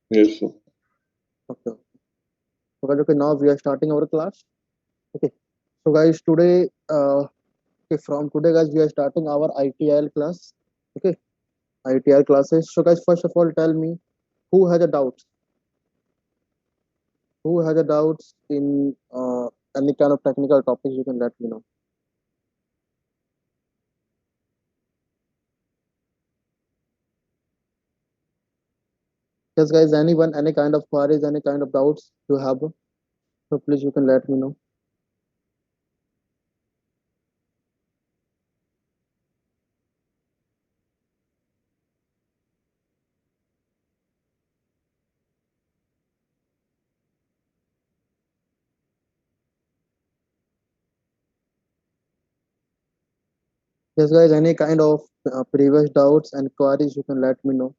Yes, sir. Okay. So guys, okay, now we are starting our class. Okay. So guys, today, okay, from today, guys, we are starting our ITIL class. Okay, ITIL classes. So guys, first of all, tell me who has a doubts. Who has a doubts in any kind of technical topics? You can let me know. Yes, guys, anyone, any kind of queries, any kind of doubts you have, so please you can let me know. Yes, guys, any kind of previous doubts and queries, you can let me know.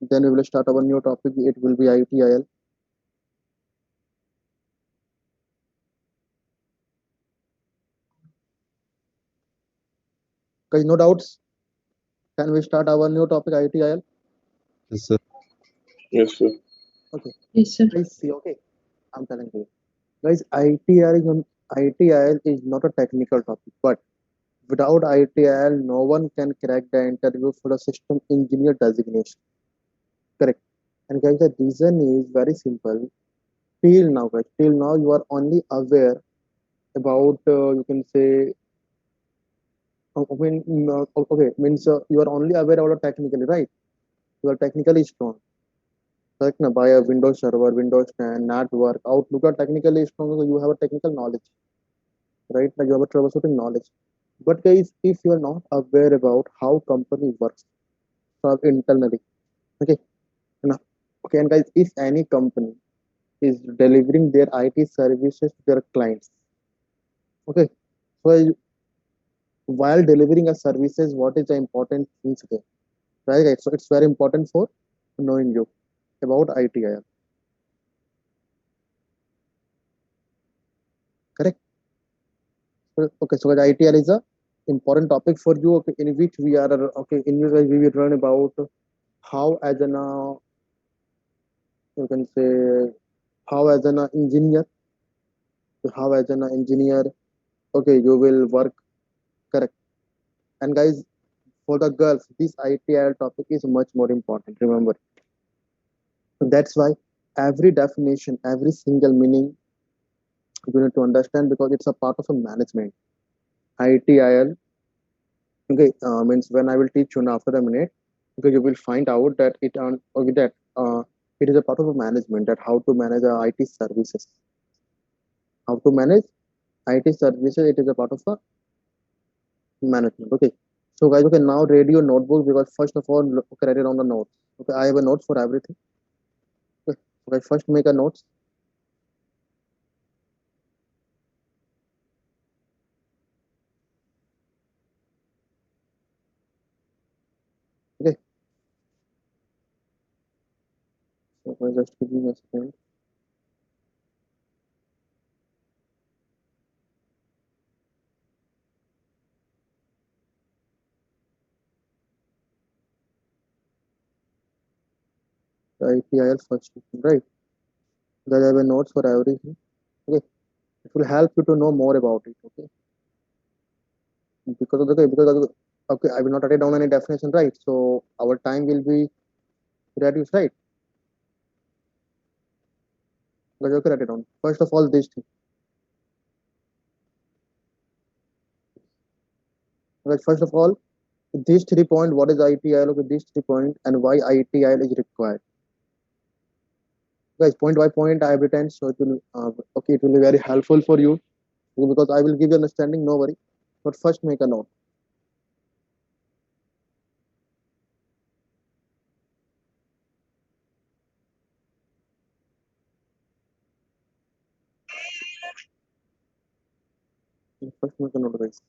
Then we will start our new topic. It will be ITIL. Guys, no doubts. Can we start our new topic ITIL? Yes, sir. Yes, sir. Okay. Yes, sir. Guys, see, okay. I'm telling you. Guys, ITIL is not a technical topic, but without ITIL, no one can crack the interview for the system engineer designation. Correct. And guys, the reason is very simple. Till now, guys, till now, you are only aware about, you can say, okay, means you are only aware about technically, right? You are technically strong. Correct, na? By a Windows server, Windows 10, network, Outlook are technically strong, so you have a technical knowledge, right? Now you have a troubleshooting knowledge. But guys, if you are not aware about how company works internally, okay, now, okay, and guys, if any company is delivering their IT services to their clients, okay, so while delivering a services, what is the important things there, right? Guys? So it's very important for knowing you about ITIL, correct? Okay, so ITL is a important topic for you. Okay, in which we are okay, in which we will learn about how as an you can say how as an engineer, how as an engineer, okay, you will work correct. And guys, for the girls, this ITL topic is much more important. Remember, that's why every definition, every single meaning you need to understand because it's a part of a management. ITIL, okay, means when I will teach you now after a minute, because you will find out that it on okay, that it is a part of a management that how to manage IT services, how to manage IT services. It is a part of a management. Okay, so guys, okay, now read your notebook because first of all, okay, write it on the notes. Okay, I have a note for everything. Okay, so guys, first make a notes. Okay, so guys, just give me a second. ITIL first, right? Guys, I have a notes for everything. Okay, it will help you to know more about it. Okay, because of the okay, because of the, okay, I will not write down any definition, right? So our time will be reduced, right? Guys, okay, write it down. First of all, this thing. Guys, first of all, these 3 point. What is ITIL? Okay, these 3 point and why ITIL is required. Guys, point by point, I have written, so it will okay, it will be very helpful for you because I will give you understanding. No worry. But first, make a note. First, make a note, guys.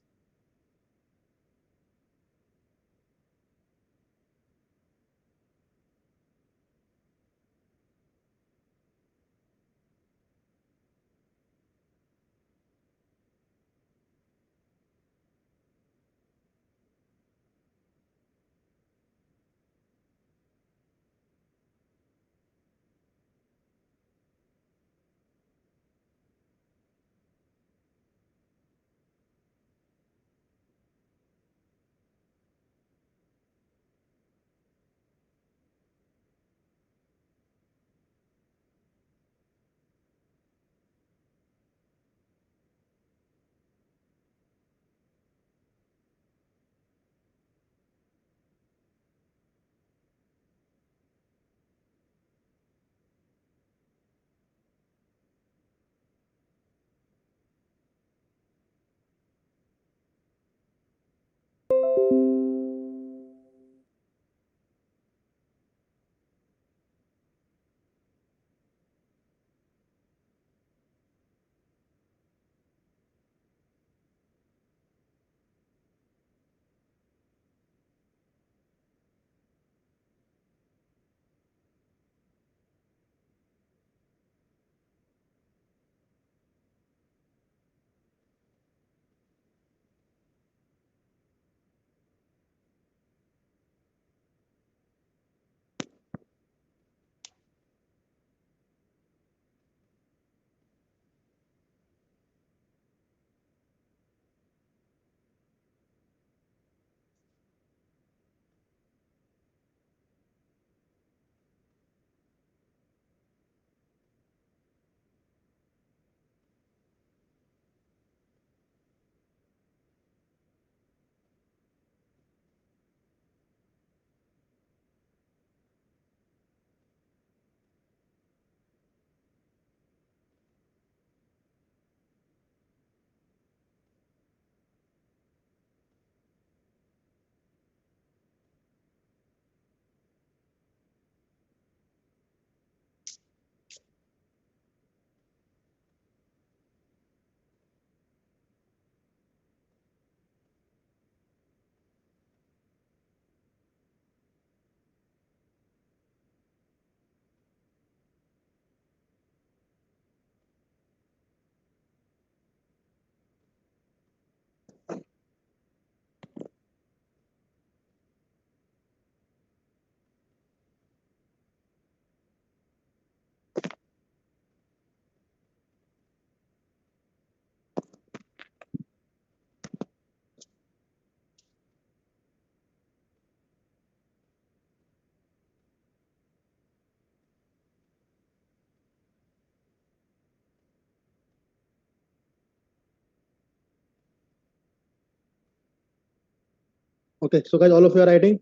Okay, so guys, all of you are writing.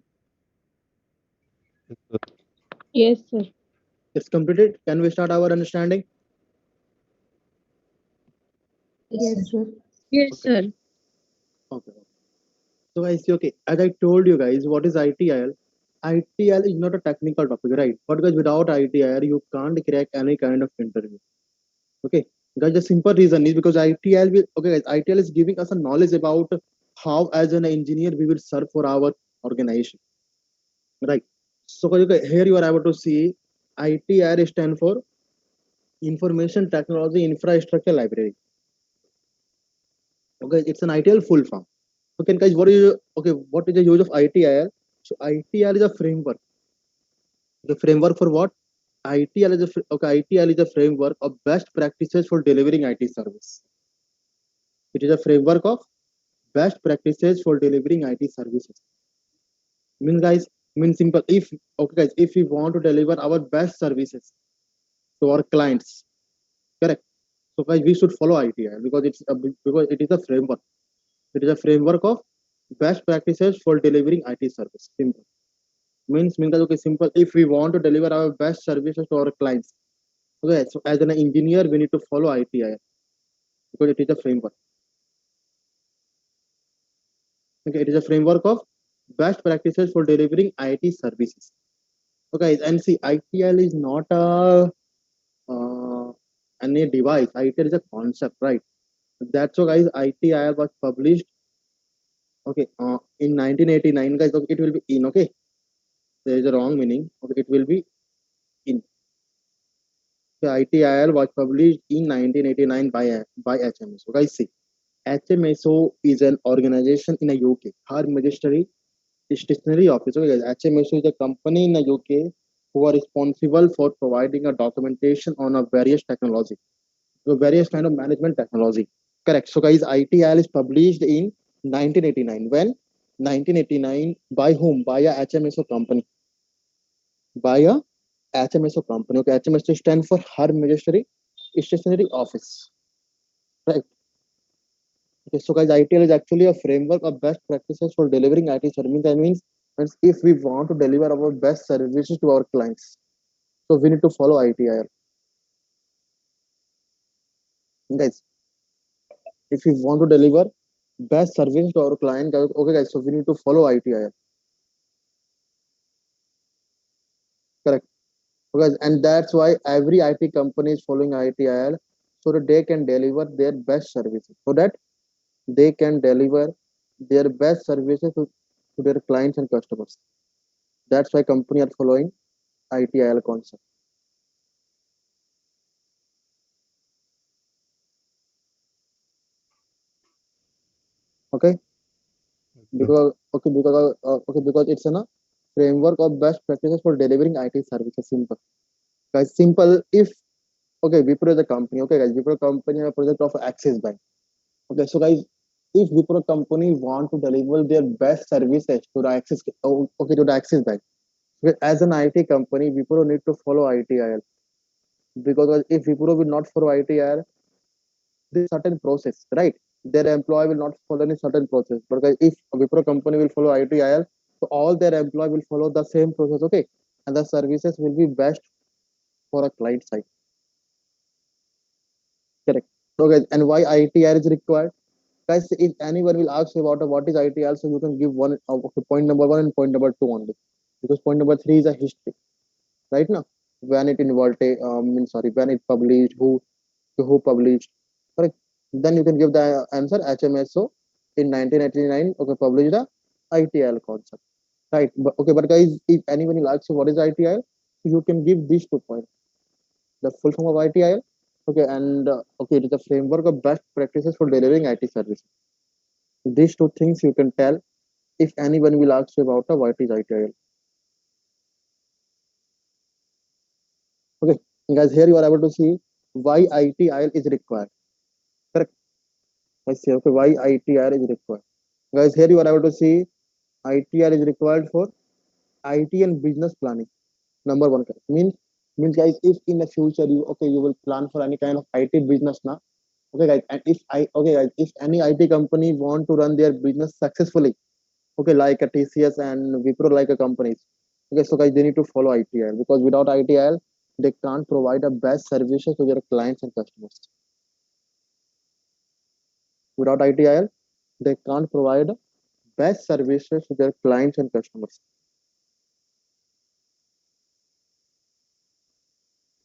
Yes, sir. It's completed. Can we start our understanding? Yes, sir. Yes, Okay. sir. Okay. So guys, okay, as I told you guys, what is ITIL? ITIL is not a technical topic, right? But guys, without ITIL, you can't crack any kind of interview. Okay, guys, the simple reason is because ITIL will, okay, guys, ITIL is giving us a knowledge about how, as an engineer, we will serve for our organization, right? So guys, okay, here you are able to see ITIL stand for Information Technology Infrastructure Library. Okay, it's an ITIL full form. Okay, guys, what is the use of ITIL? So ITIL is a framework. The framework for what? ITL is ITL is a framework of best practices for delivering IT service. It is a framework of best practices for delivering IT services. Means guys, means simple. If okay guys, if we want to deliver our best services to our clients, correct. So guys, we should follow ITL because it is a framework. It is a framework of best practices for delivering IT service. Simple. Means guys, okay, simple. If we want to deliver our best services to our clients, okay. So as an engineer, we need to follow ITIL because it is a framework. Okay, it is a framework of best practices for delivering IT services. Okay, and see, ITL is not a any device. ITL is a concept, right? That's why, guys, ITIL was published. Okay, in 1989, guys. Okay, it will be in. Okay, there is a wrong meaning. Okay, it will be in. Okay, ITIL was published in 1989 by HMSO. Guys, see, HMSO is an organization in the UK. Her Majesty stationery office. Okay, guys, HMSO is a company in the UK who are responsible for providing a documentation on a various technology, so various kind of management technology. Correct. So, guys, ITIL is published in 1989. When 1989 by whom? By a HMSO company. By a HMSO company. Okay, HMSO stands for Her Majesty Stationery Office. Right. Okay, so guys, ITL is actually a framework of best practices for delivering IT services. That means if we want to deliver our best services to our clients, so we need to follow ITIL. Guys, if we want to deliver best service to our client, okay, guys, so we need to follow ITIL. Correct. Okay, guys, and that's why every IT company is following ITIL so that they can deliver their best services. So that they can deliver their best services to their clients and customers. That's why company are following ITIL concept. Okay, because it's a framework of best practices for delivering IT services. Simple, guys. Simple. If okay, Wipro is a company. Okay, guys, Wipro company is a project of Axis Bank. Okay, so guys, if Wipro company want to deliver their best services to the to the Axis Bank, as an IT company, Wipro need to follow ITIL because if Wipro will not follow ITIL, this certain process, right? Their employee will not follow any certain process. But guys, if a Wipro company will follow ITIL, so all their employee will follow the same process, okay? And the services will be best for a client side. Correct. So guys, and why ITIL is required? Guys, if anyone will ask you about what is ITIL, so you can give one okay, point number one and point number two only. Because point number three is a history, right now. When it involved, when it published, who published, correct? Then you can give the answer HMSO in 1989. Okay, published the ITIL concept, right? But guys, if anyone will ask you what is ITIL, so you can give these 2 points. The full form of ITIL, okay, and okay, it is a framework of best practices for delivering IT services. These two things you can tell if anyone will ask you about what is ITIL. Okay, guys, here you are able to see why ITIL is required. Correct. I say okay, why ITIL is required. Guys, here you are able to see ITIL is required for IT and business planning. Number one, guys. Means guys, if in the future you will plan for any kind of IT business now. Okay, guys, and if any IT company want to run their business successfully, Okay, like a TCS and Wipro, like a companies. Okay, so guys, they need to follow ITIL because without ITIL, they can't provide the best services to their clients and customers. Without ITIL, they can't provide best services to their clients and customers.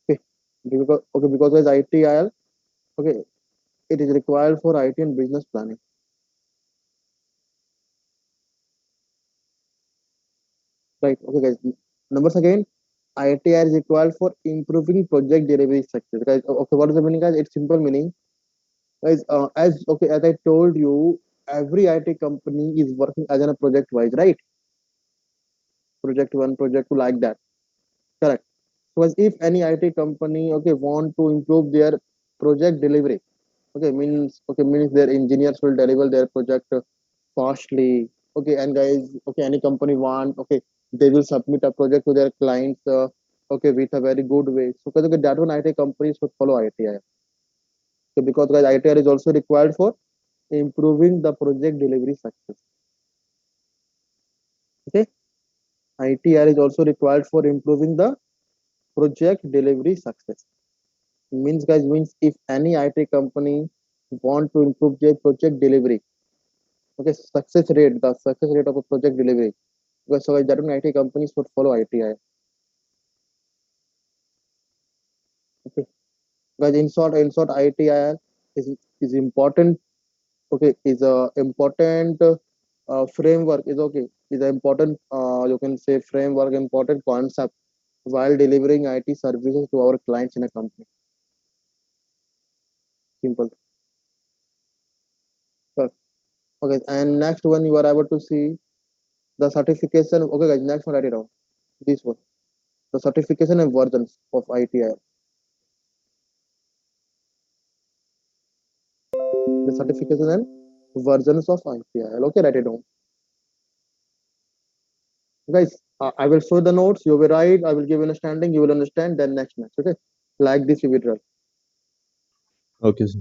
Okay, because as ITIL, okay, it is required for IT and business planning. Right. Okay, guys. Numbers again. ITIL is required for improving project delivery success. Guys, okay, what is the meaning, guys? It's simple meaning. Guys, as I told you, every IT company is working as a project wise, right? Project one, project two, like that. Correct. So as if any IT company, okay, want to improve their project delivery, okay, means their engineers will deliver their project fastly. Okay, and guys, okay, any company want, okay, they will submit a project to their clients, okay, with a very good way. So because okay, that one IT companies should follow ITI. So because guys, ITI is also required for improving the project delivery success. Okay, ITR is also required for improving the project delivery success. Means guys, means if any IT company want to improve their project delivery, okay, the success rate of a project delivery. Because so guys, that one IT companies should follow ITI. Okay, guys, in short, ITIL is important. Okay, is a important framework. Is okay. Is an important you can say framework, important concept while delivering IT services to our clients in a company. Simple. Sure. Okay, and next one you are able to see the certification. Okay, guys, next one write it down. This one, the certification and versions of ITIL. The certification and versions of ITIL. Okay, write it down, guys. I will show the notes. You will write. I will give understanding. You will understand. Then next. Okay, like this you will draw. Okay, sir.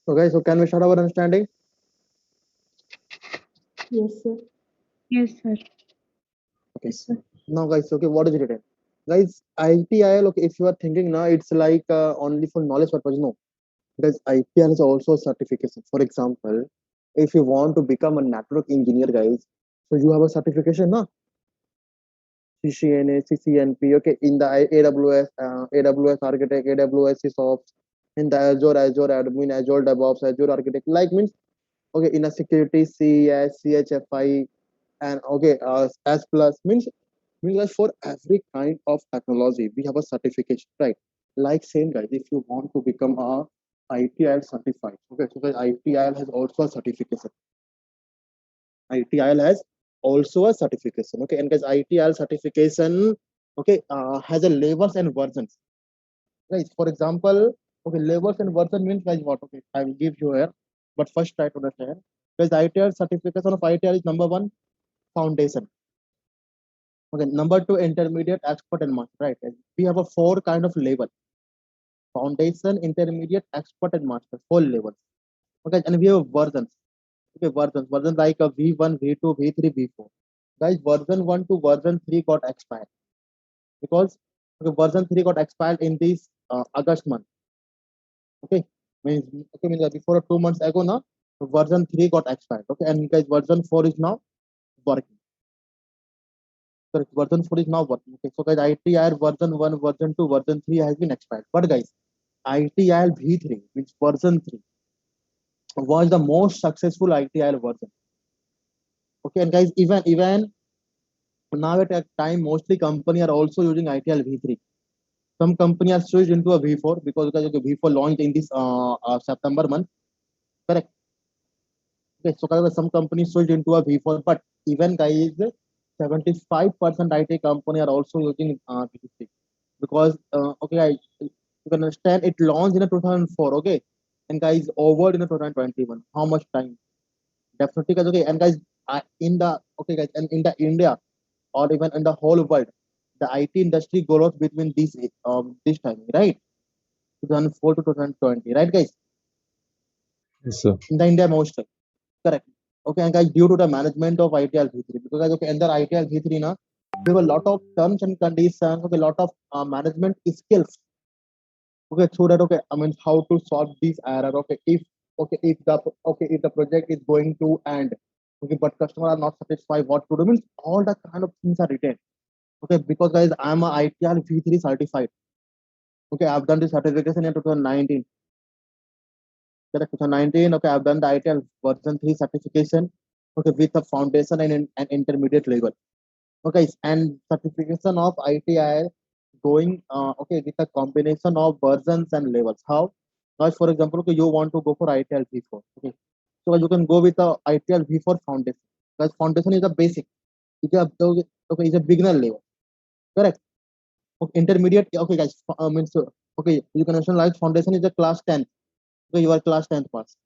Okay, so can we start our understanding? Yes, sir. Yes, sir. Okay. Yes, sir. Now, guys, okay, what is it written? Guys, ITIL, okay, if you are thinking now, it's like only for knowledge purpose. No, because ITIL is also a certification. For example, if you want to become a network engineer, guys, so you have a certification, no? CCNA, CCNP, okay, in the AWS, AWS Architect, AWS SysOps, in the Azure Admin, Azure DevOps, Azure Architect, like means, okay, in a security, CES, CHFI, and okay, S plus means like for every kind of technology we have a certification, right? like same guys, if you want to become a ITIL certified, okay, so guys, ITIL has also a certification. ITIL has also a certification, okay, and guys, ITIL certification, okay, has a levels and versions, guys. For example, okay, levels and version means guys what? Okay, I will give you here, but first try to understand. Guys, ITIL certification of ITIL is number one, foundation. Okay, number two, intermediate, expert, and master. Right? And we have a four kind of level: foundation, intermediate, expert, and master. Four levels. Okay, and we have versions. Okay, versions like a V1, V2, V3, V4. Guys, version 1 to version 3 got expired because okay, version 3 got expired in this August month. Okay, means okay means before 2 months ago now version 3 got expired. Okay, and guys, version 4 is now working. Correct. Version 4 is now working. Okay, so guys, ITIL version 1, version 2, version 3 has been expired. But guys, ITIL V3, which version 3, was the most successful ITIL version. Okay, and guys, even now at a time, mostly company are also using ITIL V3. Some company are switched into a V4 because guys, okay, V4 launched in this September month. Correct. Okay, so guys, some companies switched into a V4, but even guys, 75% IT company are also using V3 because okay, you can understand it launched in a 2004. Okay, and guys, over in a 2021. How much time? Definitely, guys. Okay, and guys, in the okay, guys, and in the India or even in the whole world, the IT industry grows between this time, right? 2004 to 2020, right, guys? Yes, sir. In the India mostly, correct. Okay, and guys, due to the management of ITL V3, because guys, okay, under ITL V3 now, we have a lot of terms and conditions, okay, a lot of management skills. Okay, so that okay, I mean how to solve this error. Okay, if the project is going to end, okay, but customer are not satisfied, what to do means all the kind of things are written. Okay, because guys, I'm a ITL V3 certified. Okay, I've done this certification in 2019. Correct, 2019. Okay, I've done the ITL version 3 certification. Okay, with a foundation and an intermediate level. Okay, and certification of ITIL going okay with a combination of versions and levels. How? Now, for example, okay, you want to go for ITIL V4. Okay, so you can go with the ITIL V4 foundation. Because foundation is a basic. It's a okay, it's a beginner level. Correct. Okay, intermediate. Okay, guys. Means okay, you can understand like foundation is a class 10. So you are class 10th pass.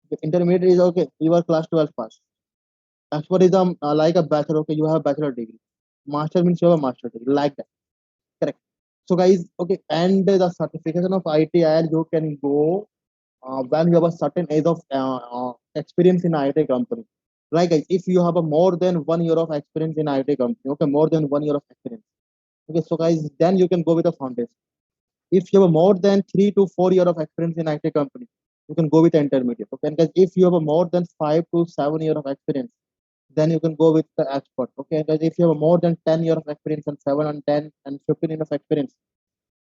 The intermediate is okay, you are class 12 pass. Expert is like a bachelor. Okay, you have a bachelor degree. Master means you have a master degree. Like that. Correct. So guys, okay, and the certification of ITIL you can go when you have a certain age of experience in IT company. Like guys, if you have a more than 1 year of experience in IT company, okay, more than 1 year of experience. Okay, so guys, then you can go with the foundation. If you have a more than 3 to 4 year of experience in IT company, you can go with the intermediate. Okay, and guys, if you have a more than 5 to 7 year of experience, then you can go with the expert. Okay, and guys, if you have a more than 10 year of experience and 7 and 10 and 15 years of experience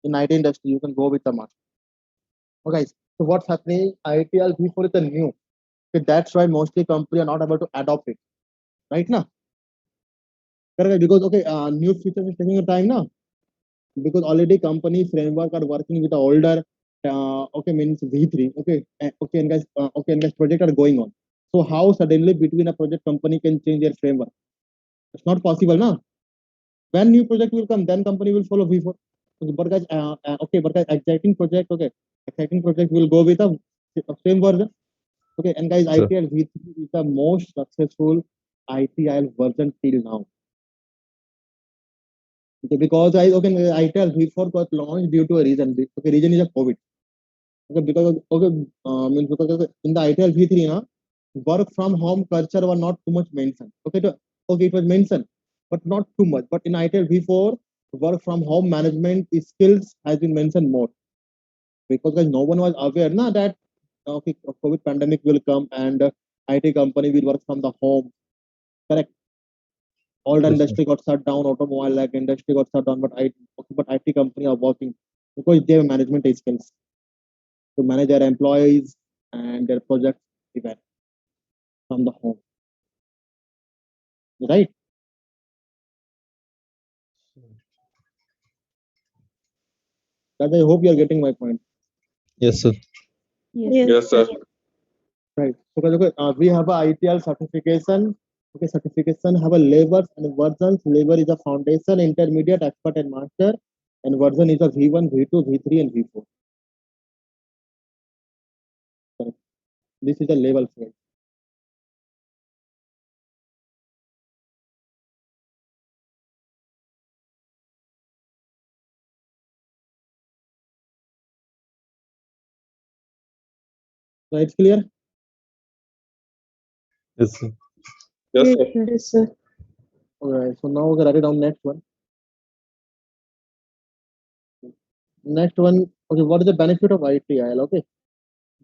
in IT industry, you can go with the master. Okay, so what's happening? ITL V4 is the new. Okay, that's why mostly company are not able to adopt it. Right now, correct? Because okay, new features is taking a time now. Because already company framework are working with the older okay means V3. Okay, okay, and guys, okay, and guys, project are going on. So how suddenly between a project company can change their framework? It's not possible, now. When new project will come, then company will follow V4. Okay, but guys, exciting project. Okay, exciting project will go with a same version. Okay, and guys, Sir. ITL V3 is the most successful ITIL version till now. Okay, because ITIL V4 got launched due to a reason. Okay, reason is a COVID. Okay, because okay, means because in the ITIL V3 now, work from home culture was not too much mentioned. Okay, okay, it was mentioned, but not too much. But in ITIL V4, work from home management skills has been mentioned more because guys, no one was aware na that okay, COVID pandemic will come and IT company will work from the home. Correct. All the Yes, sir. industry got shut down, automobile like industry got shut down, but IT company are working because they have management skills to manage their employees and their projects even from the home. Right? Guys, I hope you are getting my point. Yes, sir. Yes. Yes, sir. Right. So guys, okay, we have a ITL certification. Okay, certification have a labels and versions. Label is a foundation, intermediate, expert, and master. And version is a V1, V2, V3, and V4. Correct. This is a label field. So it's clear. Yes, sir. Yes, sir. Yes, sir. Alright. So now we write it down next one. Next one. Okay, what is the benefit of ITIL? Okay,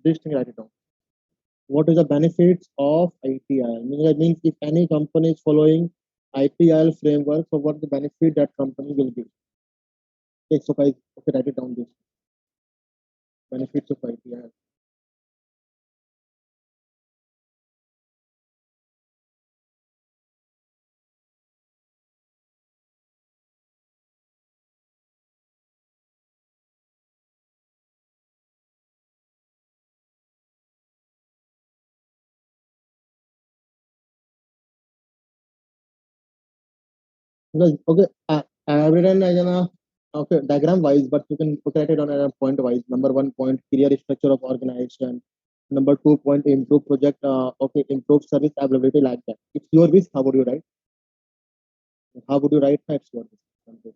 this thing write it down. What is the benefits of ITIL? That means if any company is following ITIL framework, so what is the benefit that company will give? Okay, so guys, okay, write it down. This benefits of ITIL. Well, okay, I have written as an okay diagram wise, but you can look at it on a point wise. Number one point, clear structure of organization. Number 2 point, improve project. Okay, improve service availability like that. It's your wish. How would you write? How would you write? It's your wish.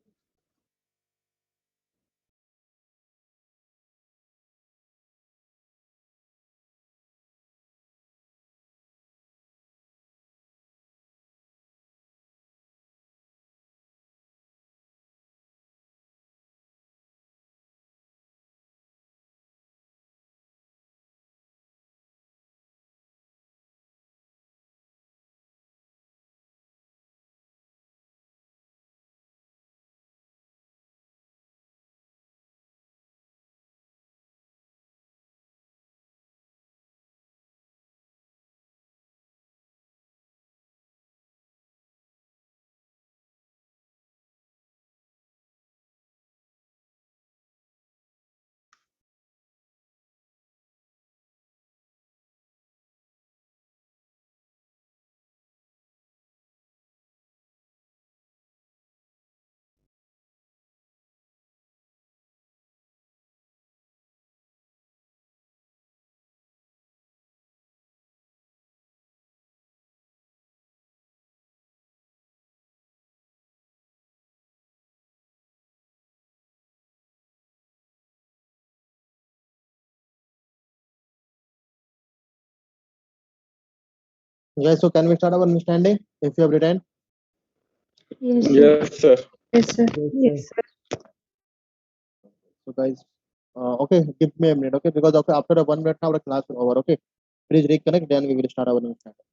Guys, so can we start our understanding? If you have written, Yes, sir. Yes, sir. Yes, sir. Yes, sir. so guys, okay, give me a minute, okay, because okay, after a 1 minute now, the class will over, okay. Please reconnect, then we will start our understanding.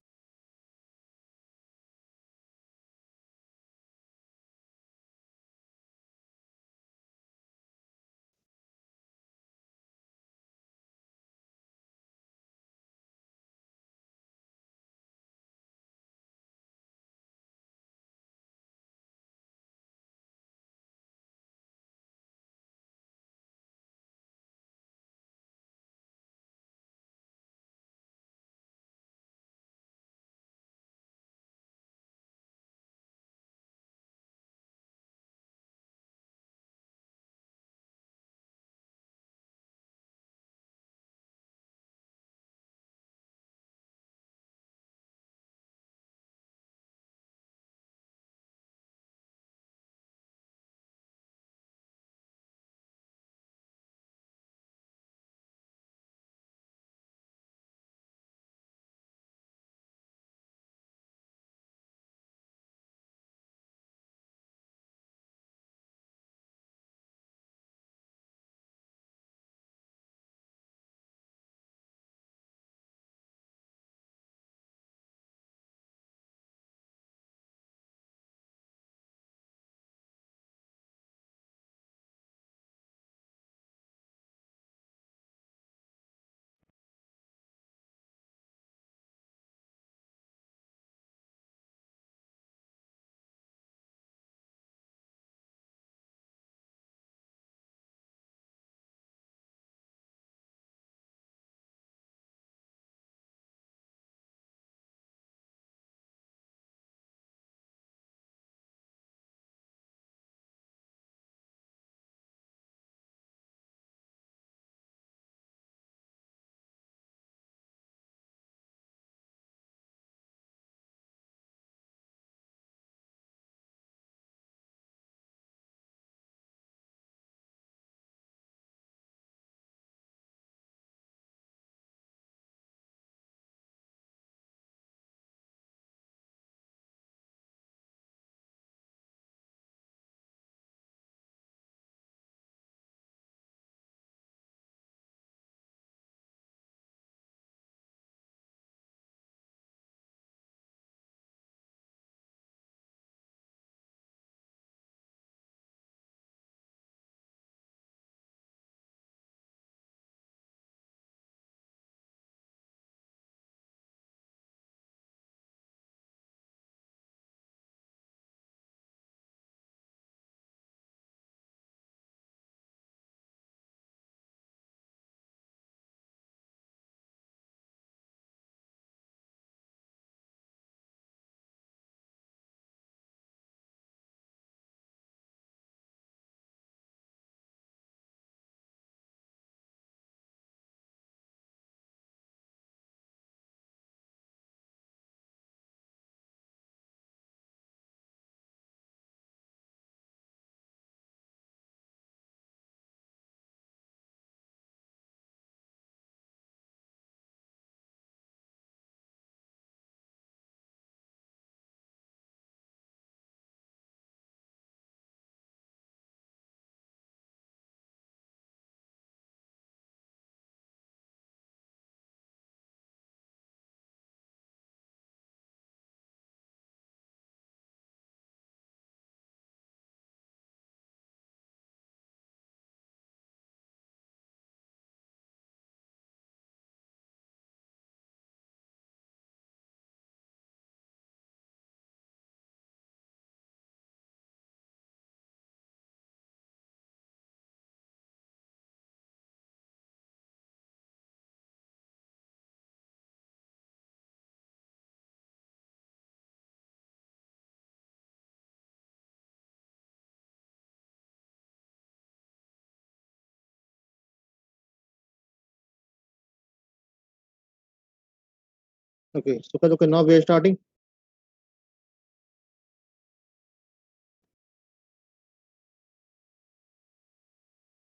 Okay, so okay, now we are starting.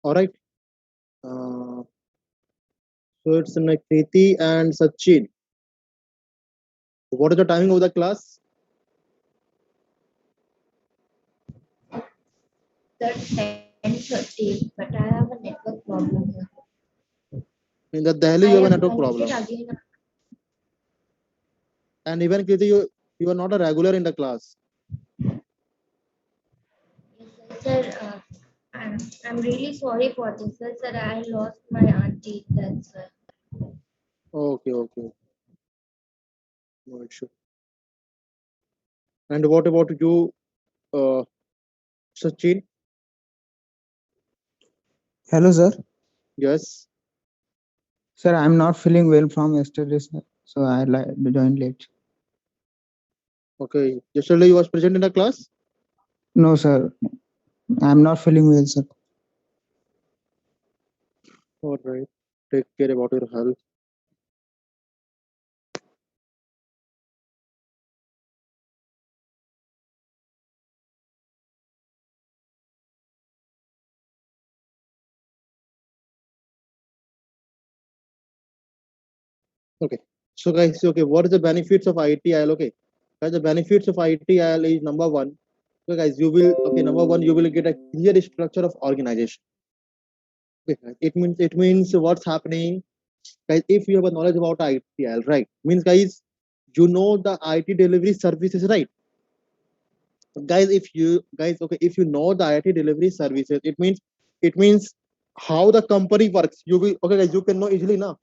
All right. So it's like Kriti and Sachin. What is the timing of the class? That's 10:30, but I have a network problem here. In the Delhi, I you have a have network connected problem. again. And even Kriti, you are not a regular in the class. Yes, sir. I'm really sorry for this, sir. Sir, I lost my auntie. That's Okay. No issue. And what about you, Sachin? Hello, sir. Yes. Sir, I'm not feeling well from yesterday, sir. So I joined late. Okay. Yesterday you was present in the class. No, sir. I'm not feeling well, sir. All right. Take care about your health. Okay. So guys, okay, what is the benefits of ITIL? Okay. Guys, the benefits of ITIL is number one. So guys, you will number one, you will get a clear structure of organization. Okay, guys, it means what's happening, guys. If you have a knowledge about ITIL, right? Means guys, you know the IT delivery services, right? Guys, if you know the IT delivery services, it means how the company works. You will okay, guys, you can know easily now.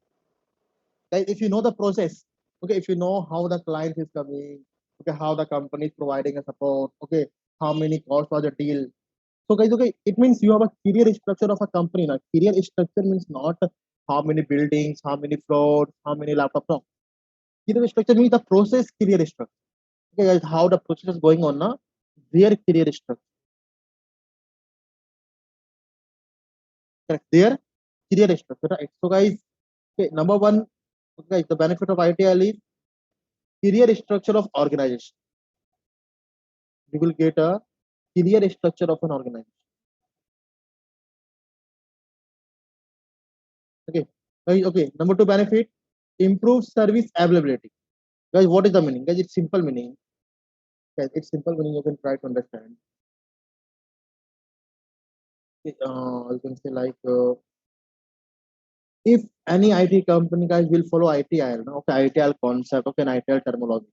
Guys, if you know the process, okay, if you know how the client is coming, okay, how the company is providing a support, okay, how many costs for the deal. So guys, okay, it means you have a career structure of a company. Now, career structure means not how many buildings, how many floors, how many laptops. No, career structure means the process career structure. Okay, guys, how the process is going on now, their career structure. Correct. Their career structure, right? So guys, okay, number one, okay, guys, the benefit of ITL is career structure of organization. You will get a clear structure of an organization. Okay. Okay. Number two benefit, improve service availability. Guys, what is the meaning? Guys, it's simple meaning. Guys, it's simple meaning. You can try to understand. You can say like if any IT company guys will follow ITIL, no? Okay, ITIL concept, okay, and ITIL terminology.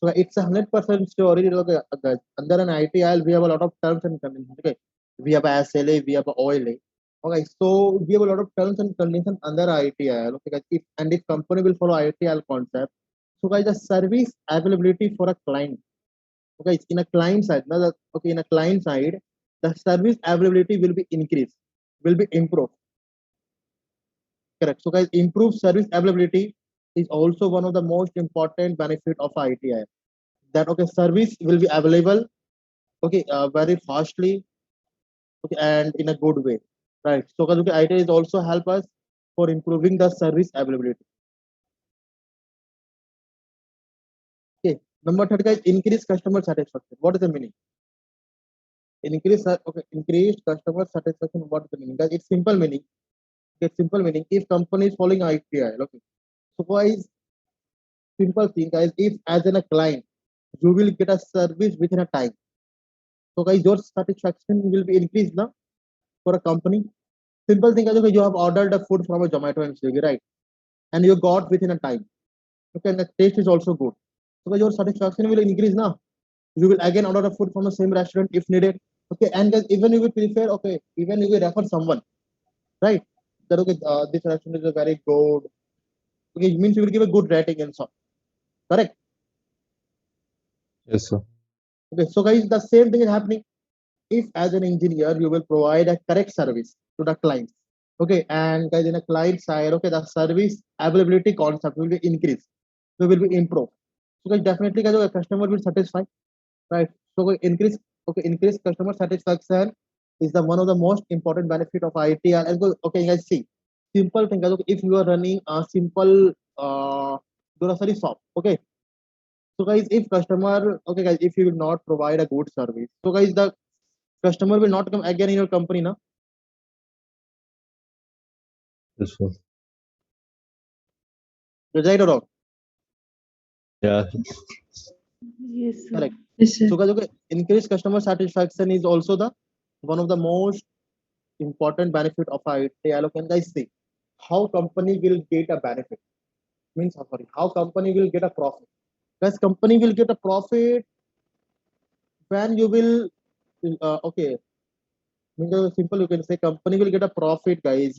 So it's 100% sure. Okay, guys, under an ITIL, we have a lot of terms and conditions. Okay, we have SLA, we have OLA. Okay, so we have a lot of terms and conditions under ITIL. Okay, guys, if company will follow ITIL concept, so guys, the service availability for a client. Okay, in a client side, in a client side, the service availability will be increased, will be improved. Correct. So guys, improved service availability is also one of the most important benefit of ITIL. That okay, service will be available okay very fastly, okay, and in a good way, right? So okay, IT is also help us for improving the service availability. Okay, number third, guys, increase customer satisfaction. What is the meaning? Increased customer satisfaction. What is the meaning? Guys, it's simple meaning. Okay, simple meaning. If company is following ITI, okay, so guys, simple thing, guys, if as in a client you will get a service within a time, so guys, your satisfaction will be increased now for a company. Simple thing is, okay, you have ordered a food from a Zomato and Swiggy, right? And you got within a time. Okay, and the taste is also good. So your satisfaction will increase now. You will again order the food from the same restaurant if needed. Okay, and then even you will prefer, okay, even you will refer someone, right? That okay, this restaurant is a very good. Okay, it means you will give a good rating and so. Correct. Yes, sir. Okay, so guys, the same thing is happening. If as an engineer you will provide a correct service to the clients, okay, and guys in a client side, okay, the service availability concept will be increased, so will be improved. So guys, definitely guys, the customer will satisfy, right? So increase customer satisfaction is the one of the most important benefit of ITR. And okay, guys, see, simple thing guys, okay, if you are running a simple grocery shop. Okay. So guys, if customer, okay guys, if you will not provide a good service, so guys, the customer will not come again in your company, na? Yes, sir. Right or wrong? Yeah. Yes, sir. Correct. Yes, sir. So guys, okay, increased customer satisfaction is also the one of the most important benefit of ITIL. Can guys see how company will get a benefit? Means sorry, how company will get a profit? Guys, company will get a profit when you will okay. Means simple, you can say company will get a profit, guys,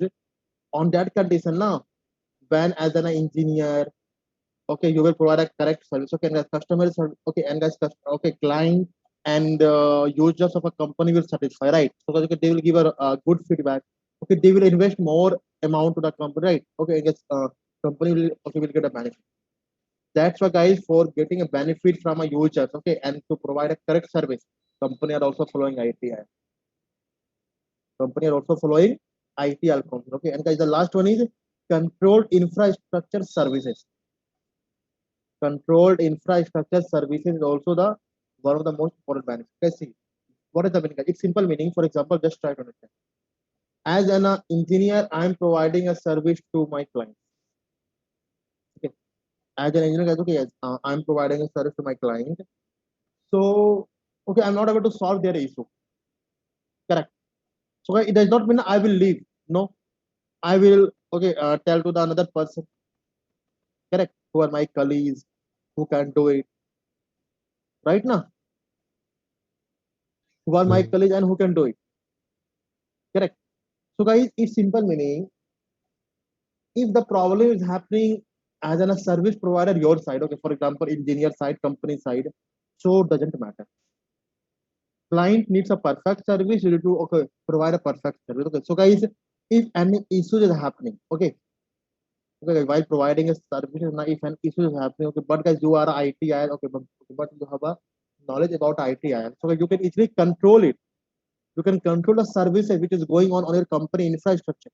on that condition now. When as an engineer, okay, you will provide a correct service. Okay, and the customer is okay, and guys, okay, client and users of a company will satisfy, right? So okay, they will give a good feedback. Okay, they will invest more amount to the company, right? Okay, I guess company will okay will get a benefit. That's why, guys, for getting a benefit from a users, okay, and to provide a correct service, company are also following ITI. Company are also following ITL concept. Okay, and guys, the last one is controlled infrastructure services. Controlled infrastructure services is also the one of the most important benefits. Let's see what is the meaning. It's simple meaning. For example, just try to understand. As an engineer, I am providing a service to my client. Okay, as an engineer, guys, okay, yes, I'm providing a service to my client. So, okay, I'm not able to solve their issue. Correct. So it does not mean I will leave. No, I will okay tell to the another person. Correct. Who are my colleagues who can do it right now? Who are my colleagues and who can do it? Correct. So guys, it's simple meaning. If the problem is happening as a service provider your side, okay, for example, engineer side, company side, so it doesn't matter. Client needs a perfect service, you need to okay provide a perfect service. Okay, so guys, if any issue is happening, okay, okay, while providing a service, now if an issue is happening, okay, but guys, you are a ITI, okay, but you have a knowledge about ITI, so you can easily control it. You can control the services which is going on your company infrastructure.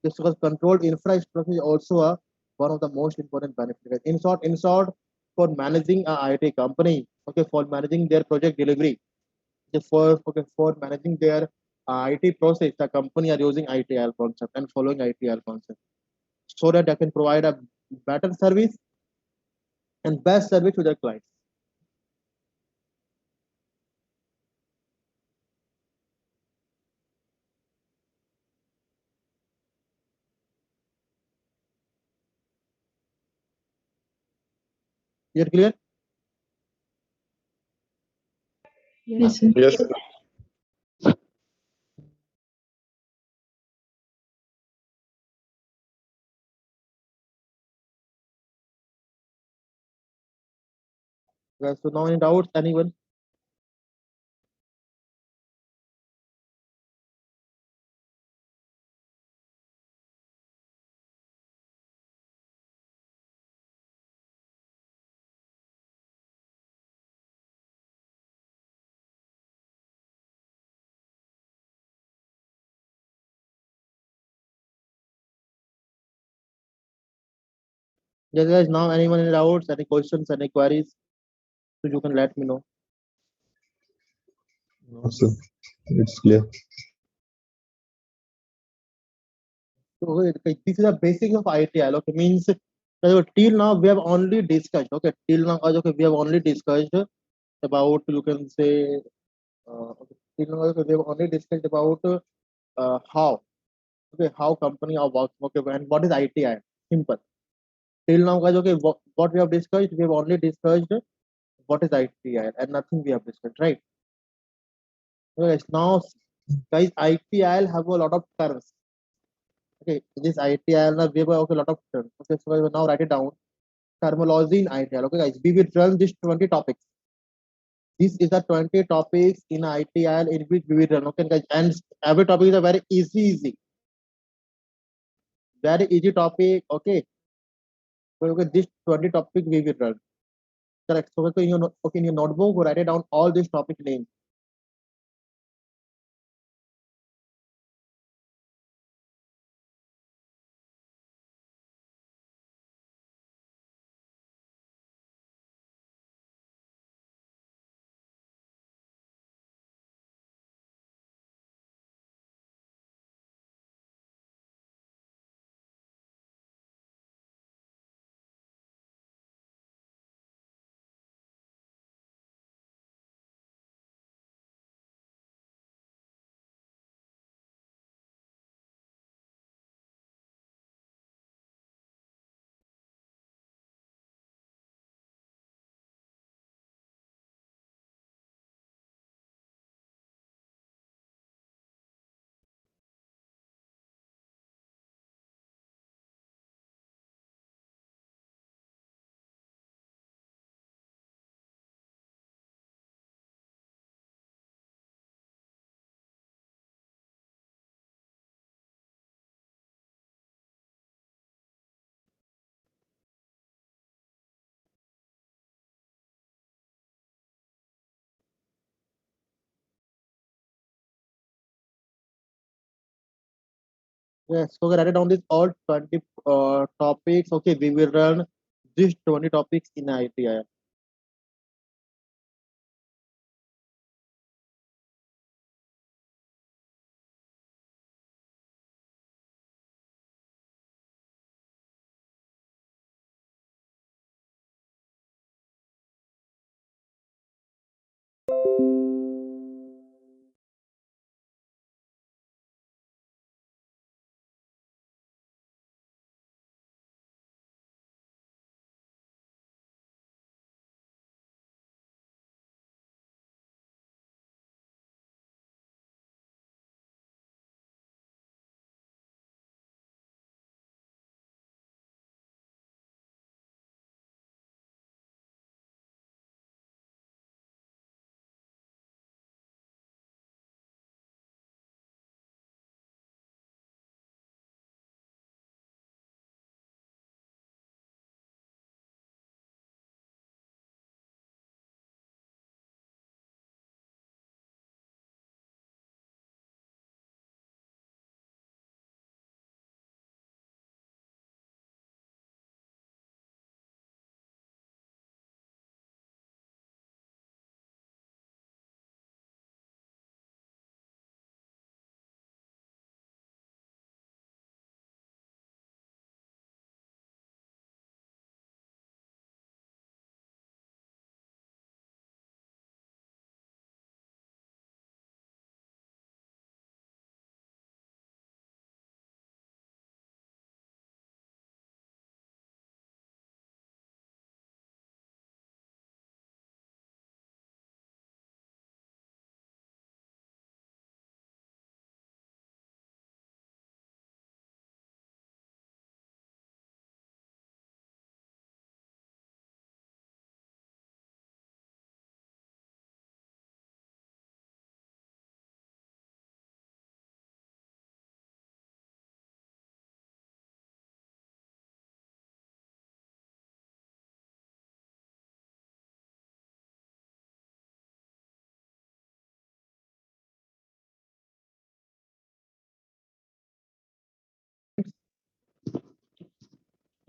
This was controlled infrastructure is also one of the most important benefits. In short, for managing a IT company, okay, for managing their project delivery, for managing their IT process, the company are using ITIL concept and following ITIL concept so that they can provide a better service and best service to their clients. Is it clear? Yes, sir. Yes. Okay, so now any doubts, anyone? Yes, guys, now anyone any doubts, any questions, any queries, so you can let me know. No, sir. It's clear. So okay, this is the basics of ITIL. Okay, means till now we have only discussed. Okay, till now okay, we have only discussed about you can say okay, till now okay, we have only discussed about how okay how company are working. Okay, and what is ITI? Simple. Till now, guys, okay, what we have discussed, we have only discussed what is ITI and nothing we have discussed, right? Okay, guys, now guys, ITIL have a lot of terms. Okay, this ITIL now we have okay, a lot of terms. Okay, so I will now write it down. Terminology in ITIL. Okay, guys, we will run this 20 topics. This is the 20 topics in ITIL in which we will run. Okay, guys, and every topic is a very very easy topic. Okay, so okay, this 20 topic we will run. Correct. So okay, okay, in your notebook, write it down all these topic names. Yes, so write down this all 20 topics. Okay, we will run these 20 topics in ITI.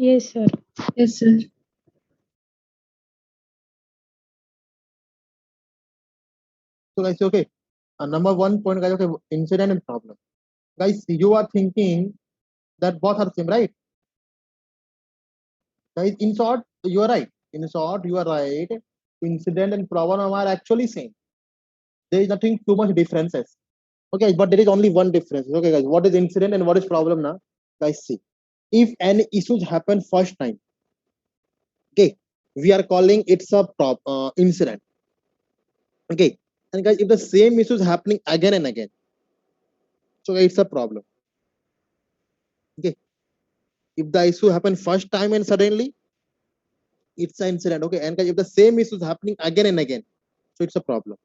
Yes, sir. Yes, sir. So guys, okay. Number one point, guys, okay, incident and problem. Guys, you are thinking that both are same, right? Guys, in short, you are right. In short, you are right. Incident and problem are actually same. There is nothing too much differences. Okay, but there is only one difference. Okay, guys, what is incident and what is problem now? Guys, see, if any issues happen first time, okay, we are calling it's a incident. Okay, and guys, if the same issue is happening again and again, so it's a problem. Okay, if the issue happened first time and suddenly it's an incident. Okay, and guys, if the same issue is happening again and again, so it's a problem.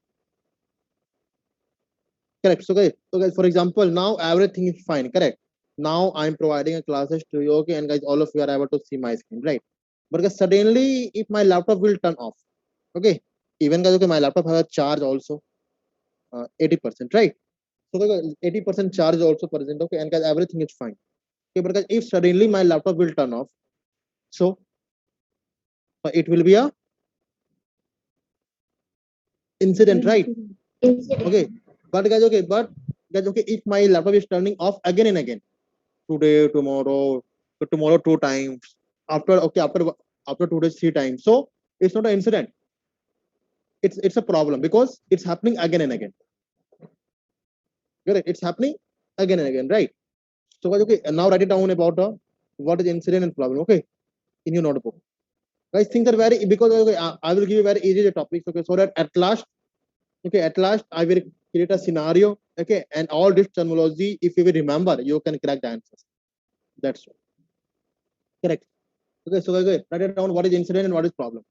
Correct. So guys, for example, now everything is fine. Correct. Now I'm providing a classes to you. Okay, and guys, all of you are able to see my screen, right? But guys, suddenly, if my laptop will turn off, okay, even guys, okay, my laptop has a charge also, 80%, right? So the 80% charge also present. Okay, and guys, everything is fine. Okay, but guys, if suddenly my laptop will turn off, so it will be a incident, right? Incident. Okay, but guys, okay, if my laptop is turning off again and again, today, tomorrow, so tomorrow two times, after 2 days 3 times, so it's not an incident. It's a problem because it's happening again and again. Correct? It's happening again and again, right? So guys, okay, and now write it down about what is incident and problem. Okay, in your notebook. Guys, things are very because okay, I will give you very easy topics. Okay, so that at last I will create a scenario. Okay, and all this terminology, if you will remember, you can crack the answers. That's all. Correct. Okay, so okay, write it down. What is incident and what is problem?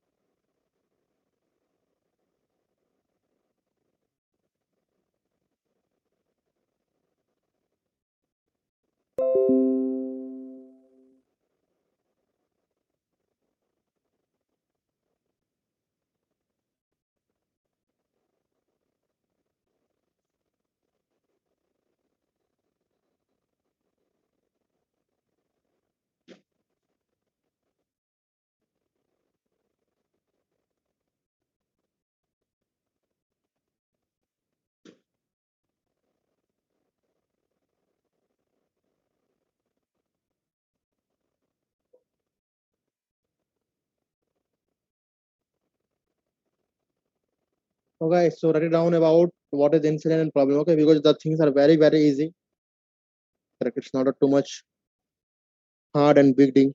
Okay, so write it down about what is incident and problem. Okay, because the things are very, very easy. Correct. It's not a too much hard and big thing.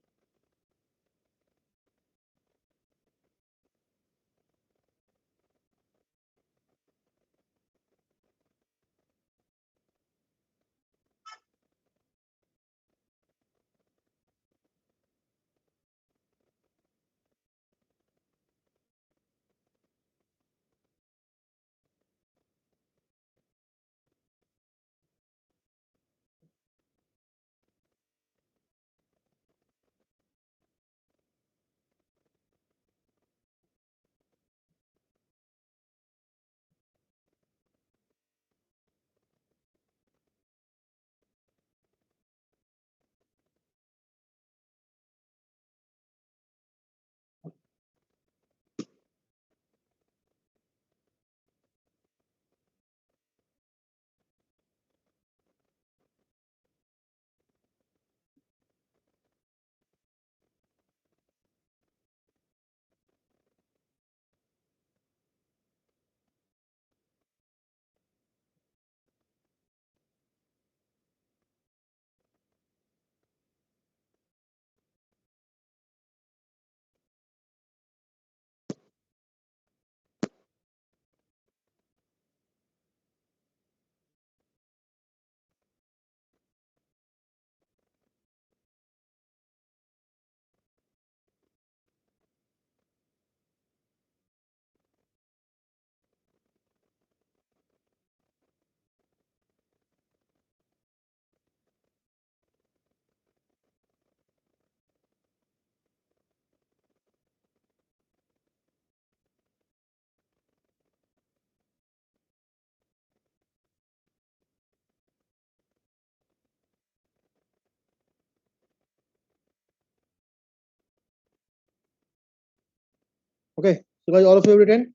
Okay, so guys, all of you have written.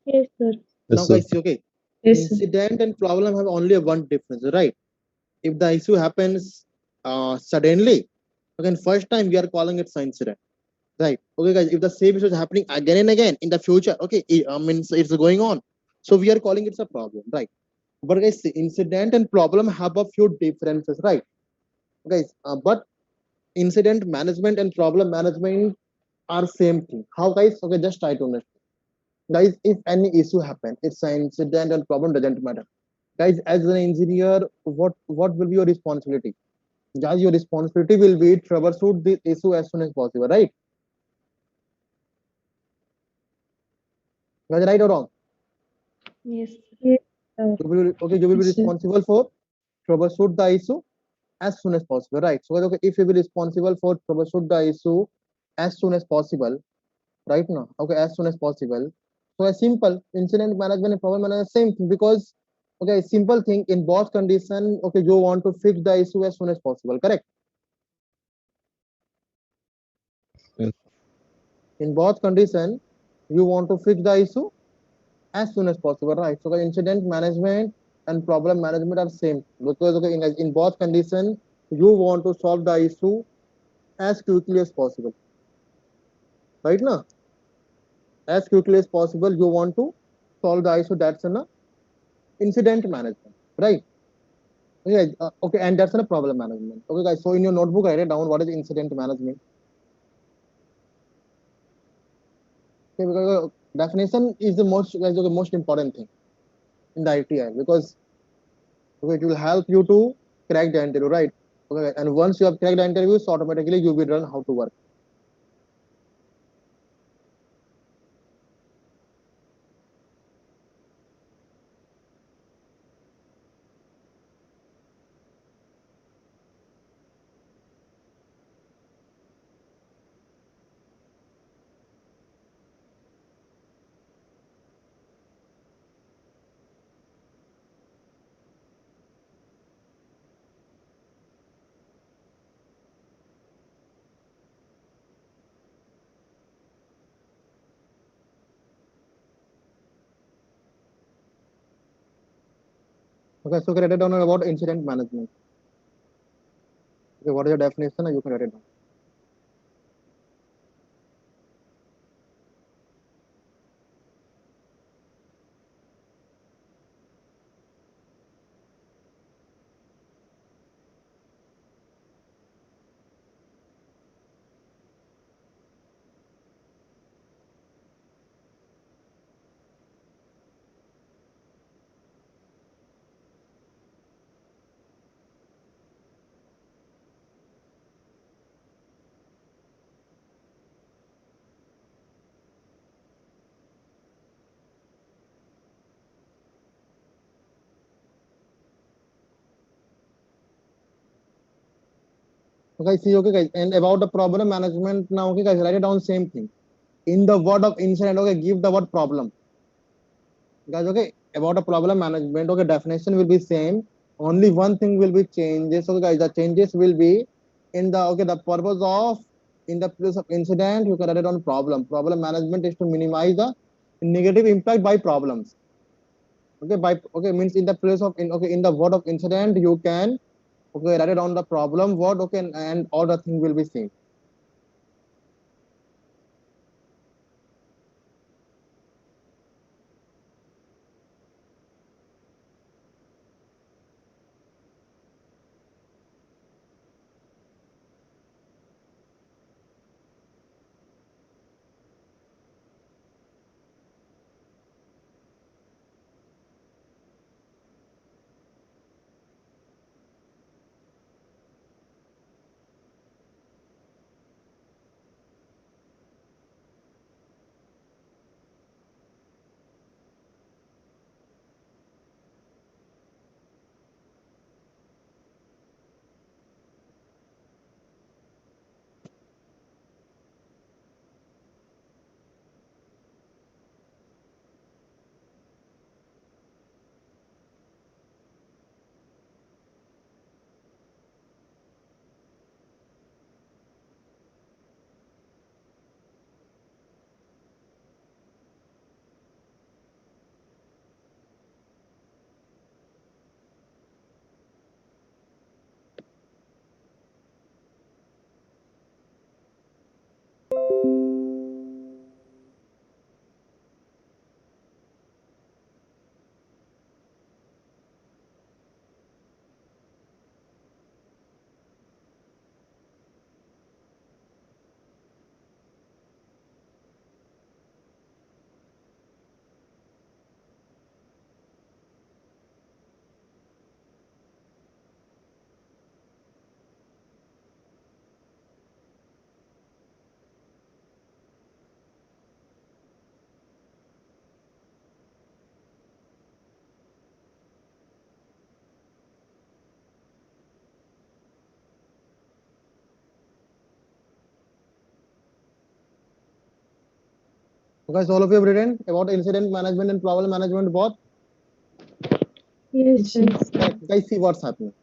Yes, sir. Now, Yes, sir. guys, see, okay, Yes, sir. incident and problem have only one difference, right? If the issue happens suddenly, again, first time we are calling it an incident, right? Okay, guys, if the same issue is happening again and again in the future, okay, I mean, it's going on, so we are calling it a problem, right? But guys, see, incident and problem have a few differences, right? Guys, but incident management and problem management are same thing. How, guys? Okay, just try to understand. Guys, if any issue happen, it's an incident and problem doesn't matter. Guys, as an engineer, what will be your responsibility? Guys, your responsibility will be troubleshoot the issue as soon as possible, right? Guys, right or wrong? Yes, yes, sir. You will be Yes, sir. responsible for troubleshoot the issue as soon as possible, right? So okay, if you will be responsible for troubleshoot the issue as soon as possible, right now, okay, as soon as possible. So a simple incident management and problem management, same thing, because okay, simple thing in both condition, okay, you want to fix the issue as soon as possible, correct? Yes. In both condition, you want to fix the issue as soon as possible, right? So the incident management and problem management are same, because okay, in both condition, you want to solve the issue as quickly as possible, right now? As quickly as possible, you want to solve the issue. That's an incident management, right? Okay, okay, and that's a problem management. Okay, guys. So in your notebook, write it down. What is incident management? Okay, because definition is the most, guys, the most important thing in the ITI, because okay, it will help you to crack the interview, right? Okay, and once you have cracked the interview, so automatically you will learn how to work. Okay, so write it down about incident management. Okay, what is the definition? You can write it down. Okay, see, okay, guys, and about the problem management now, okay, guys, write it down same thing. In the word of incident, okay, give the word problem. Guys, okay, about the problem management, okay, definition will be same. Only one thing will be changes. Okay, guys, the changes will be in the, okay, the purpose of, in the place of incident, you can write it on problem. Problem management is to minimize the negative impact by problems. Okay, by, okay, means in the place of, in, okay, in the word of incident, you can, okay, write it on the problem word, okay, and all the thing will be same. Guys, all of you have written about incident management and problem management both. Yes, sir. Guys, see what's happening.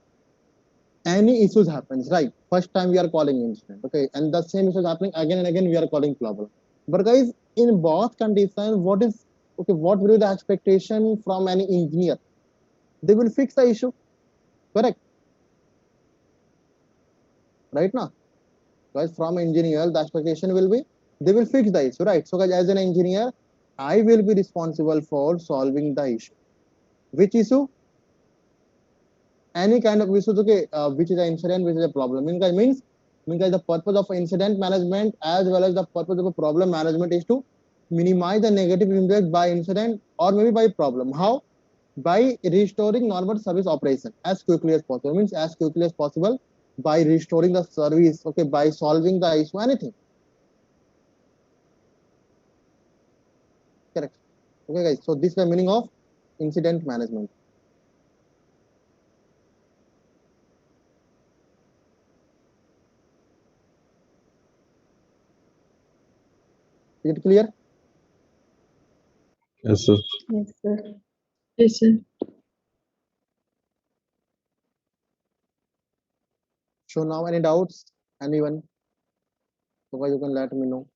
Any issues happens, right? First time we are calling incident, okay, and the same issue is happening again and again. We are calling problem. But guys, in both conditions, what is, okay? What will be the expectation from any engineer? They will fix the issue, correct? Right now, guys, from engineer, the expectation will be they will fix the issue, right? So, guys, as an engineer, I will be responsible for solving the issue. Which issue? Any kind of issues, okay, which is an incident, which is a problem. Means the purpose of incident management as well as the purpose of a problem management is to minimize the negative impact by incident or maybe by problem. How? By restoring normal service operation as quickly as possible. Means as quickly as possible by restoring the service, okay, by solving the issue, anything. Correct. Okay, guys. So this is the meaning of incident management. Is it clear? Yes, sir. Yes, sir. Yes, sir. So now any doubts? Anyone? So guys, you can let me know.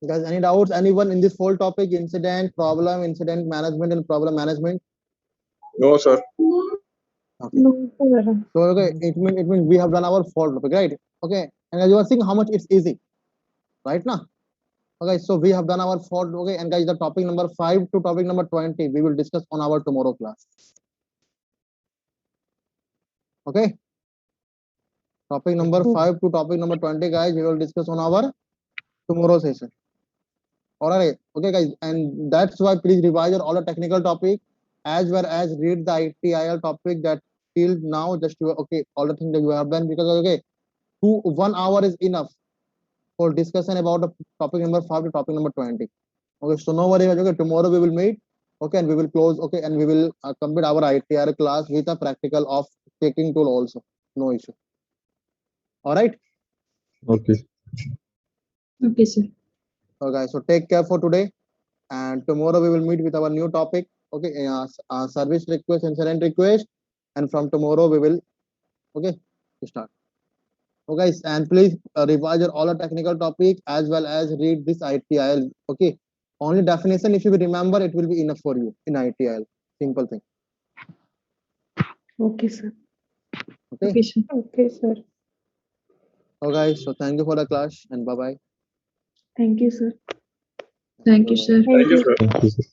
Guys, any doubts? Anyone in this whole topic? Incident, problem, incident management, and problem management? No, sir. Okay. No, sir. So okay, it means we have done our whole topic, right? Okay. And as you are seeing how much it's easy, right now? Okay, so we have done our four. Okay, and guys, the topic number 5 to topic number 20 we will discuss on our tomorrow class. Okay. Topic number 5 to topic number 20, guys, we will discuss on our tomorrow session. All right. Okay, guys, and that's why please revise all the technical topic as well as read the ITIL topic that till now just you, okay, all the things that you have done, because okay, 1 hour is enough for discussion about the topic number 5 to topic number 20. Okay, so no worry. Okay, tomorrow we will meet. Okay, and we will close. Okay, and we will complete our ITR class with a practical of taking tool also. No issue. All right. Okay. Okay, sir. Okay, so take care for today, and tomorrow we will meet with our new topic. Okay, service request, incident request, and from tomorrow we will start. Okay, guys, and please revise your all the technical topic as well as read this ITIL. Okay, only definition if you remember, it will be enough for you in ITIL. Simple thing. Okay, sir. Okay. Okay, sir. Okay, sir. Okay, guys, so thank you for the class and bye bye. Thank you, sir. Thank you, sir. Thank you, sir.